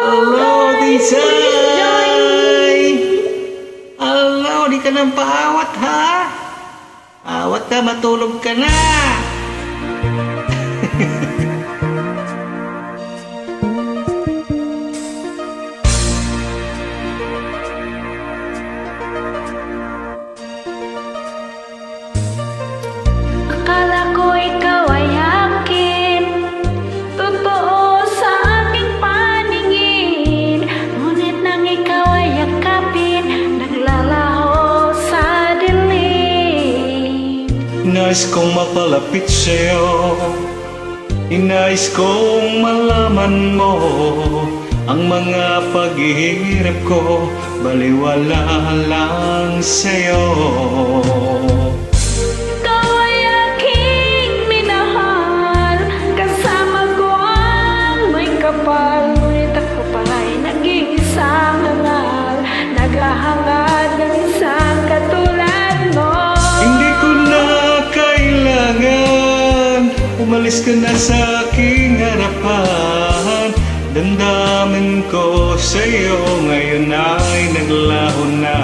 Hello, Tisay! Hello, di ka nang paawat ha? Awat na, matulog ka na! Akala ko ikaw ay akin, totoo sa aking paningin. Ngunit nang ikaw ay yakapin, naglalaho sa dilim. Nais kong mapalapit sa'yo, inais kong malaman mo ang mga paghihirap ko, baliwala lang sa'yo. Ikaw ay aking minahal, kasama ko ang may kapal. Ngunit ako pa'y naging isang hangal, naghahangad ng isang katulad mo. Hindi ko na kailangan umalis ka na sa aking harapan. Damdamin ko sa'yo ngayon ay naglaho na.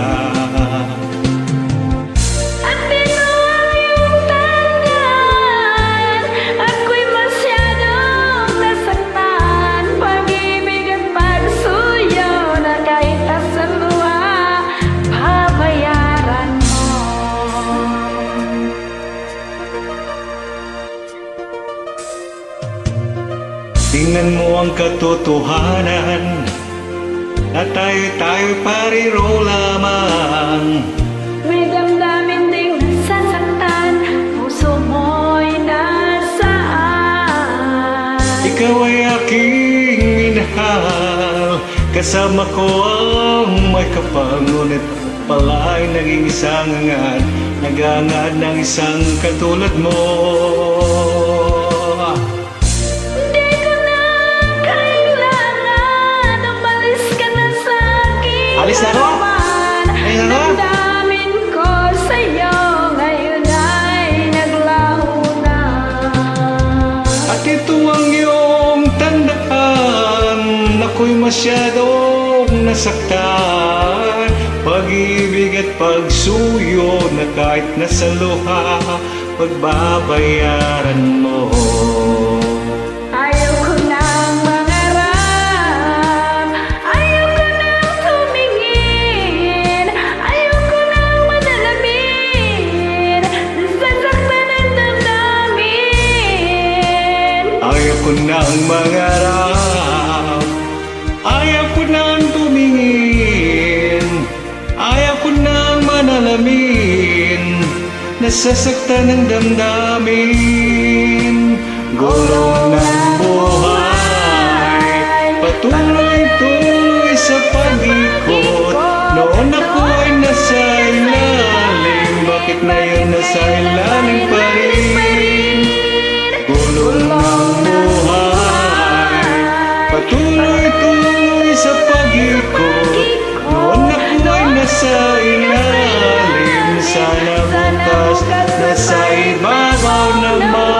At binuwang iyong tandaan, ako'y masyadong nasaktan. Pag-ibig at pagsuyo na kahit asan luha, babayaran mo. Tingnan mo ang katotohanan na tayo pariro lamang. May damdamin ding nasasaktan, puso mo'y nasaan. Ikaw ay aking minahal, kasama ko ang may kapal. Ngunit pala ay naging isang hangad, nagangad ng isang katulad mo. Di ko na kailangan, umalis ka na sa akin. Alis na ako? harapan. Alis na ako? Damdamin ko sa'yo, ngayon ay naglaho na. At ito ang iyong tandaan, ako'y masyadong nasaktan. Pag-ibig at pagsuyo na kahit nasa luha, pagbabayaran mo. Ayaw ko nang mangarap, ayaw ko nang tumingin, ayaw ko nang madalamin, nasasaktan ang damdamin. Ayaw ko nang mangarap, ayaw ko nang tumingin, ayaw ko nang manalamin, nasasaktan ang damdamin. Gulong ng buhay, patuloy-tuloy sa pag-ikot. Noon ako ay nasa ilalim, bakit ngayon nasa ilalim pa rin? Gulong ng buhay, patuloy-tuloy sa pag-ikot. Noon ako ay nasa ilalim, sana bukas nasa ibabaw naman.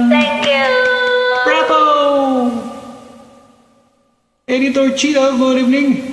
Thank you. Bravo! Editor Chida, good evening.